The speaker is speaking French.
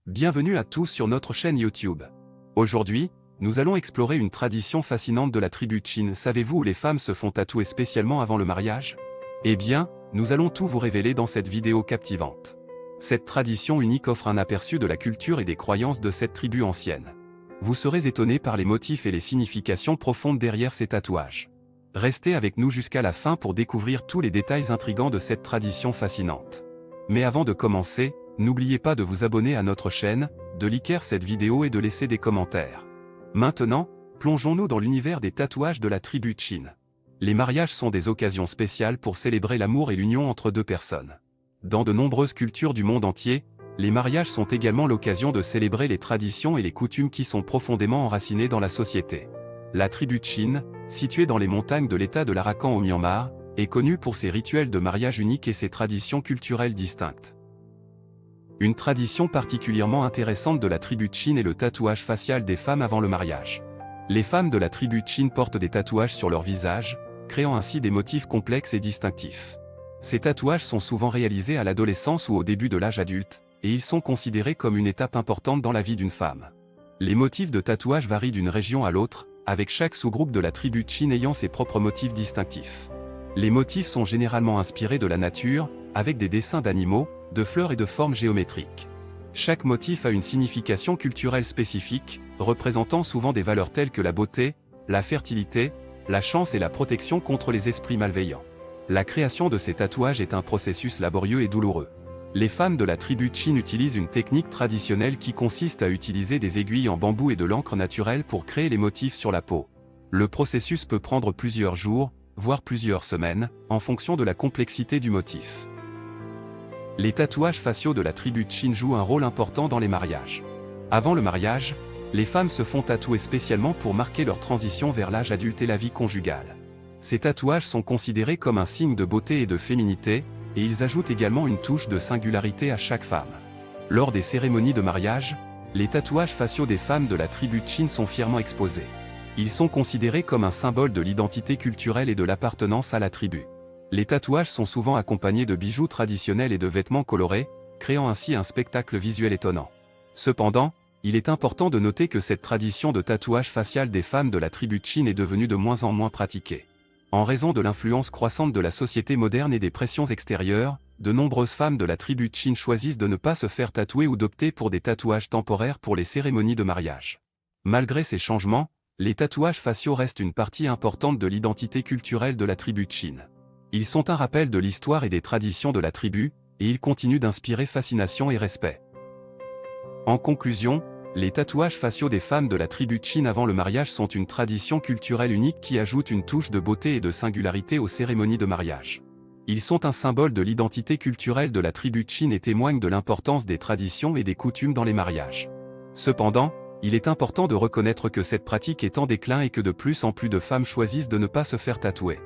Bienvenue à tous sur notre chaîne YouTube. Aujourd'hui, nous allons explorer une tradition fascinante de la tribu Chin. Savez-vous où les femmes se font tatouer spécialement avant le mariage? Eh bien, nous allons tout vous révéler dans cette vidéo captivante. Cette tradition unique offre un aperçu de la culture et des croyances de cette tribu ancienne. Vous serez étonné par les motifs et les significations profondes derrière ces tatouages. Restez avec nous jusqu'à la fin pour découvrir tous les détails intrigants de cette tradition fascinante. Mais avant de commencer, n'oubliez pas de vous abonner à notre chaîne, de liker cette vidéo et de laisser des commentaires. Maintenant, plongeons-nous dans l'univers des tatouages de la tribu Chin. Les mariages sont des occasions spéciales pour célébrer l'amour et l'union entre deux personnes. Dans de nombreuses cultures du monde entier, les mariages sont également l'occasion de célébrer les traditions et les coutumes qui sont profondément enracinées dans la société. La tribu Chin, située dans les montagnes de l'État de l'Arakan au Myanmar, est connue pour ses rituels de mariage uniques et ses traditions culturelles distinctes. Une tradition particulièrement intéressante de la tribu Chin est le tatouage facial des femmes avant le mariage. Les femmes de la tribu Chin portent des tatouages sur leur visage, créant ainsi des motifs complexes et distinctifs. Ces tatouages sont souvent réalisés à l'adolescence ou au début de l'âge adulte, et ils sont considérés comme une étape importante dans la vie d'une femme. Les motifs de tatouage varient d'une région à l'autre, avec chaque sous-groupe de la tribu Chin ayant ses propres motifs distinctifs. Les motifs sont généralement inspirés de la nature, avec des dessins d'animaux, de fleurs et de formes géométriques. Chaque motif a une signification culturelle spécifique, représentant souvent des valeurs telles que la beauté, la fertilité, la chance et la protection contre les esprits malveillants. La création de ces tatouages est un processus laborieux et douloureux. Les femmes de la tribu Chin utilisent une technique traditionnelle qui consiste à utiliser des aiguilles en bambou et de l'encre naturelle pour créer les motifs sur la peau. Le processus peut prendre plusieurs jours, voire plusieurs semaines, en fonction de la complexité du motif. Les tatouages faciaux de la tribu Chin jouent un rôle important dans les mariages. Avant le mariage, les femmes se font tatouer spécialement pour marquer leur transition vers l'âge adulte et la vie conjugale. Ces tatouages sont considérés comme un signe de beauté et de féminité, et ils ajoutent également une touche de singularité à chaque femme. Lors des cérémonies de mariage, les tatouages faciaux des femmes de la tribu Chin sont fièrement exposés. Ils sont considérés comme un symbole de l'identité culturelle et de l'appartenance à la tribu. Les tatouages sont souvent accompagnés de bijoux traditionnels et de vêtements colorés, créant ainsi un spectacle visuel étonnant. Cependant, il est important de noter que cette tradition de tatouage facial des femmes de la tribu Chin est devenue de moins en moins pratiquée. En raison de l'influence croissante de la société moderne et des pressions extérieures, de nombreuses femmes de la tribu Chin choisissent de ne pas se faire tatouer ou d'opter pour des tatouages temporaires pour les cérémonies de mariage. Malgré ces changements, les tatouages faciaux restent une partie importante de l'identité culturelle de la tribu Chin. Ils sont un rappel de l'histoire et des traditions de la tribu, et ils continuent d'inspirer fascination et respect. En conclusion, les tatouages faciaux des femmes de la tribu Chin avant le mariage sont une tradition culturelle unique qui ajoute une touche de beauté et de singularité aux cérémonies de mariage. Ils sont un symbole de l'identité culturelle de la tribu Chin et témoignent de l'importance des traditions et des coutumes dans les mariages. Cependant, il est important de reconnaître que cette pratique est en déclin et que de plus en plus de femmes choisissent de ne pas se faire tatouer.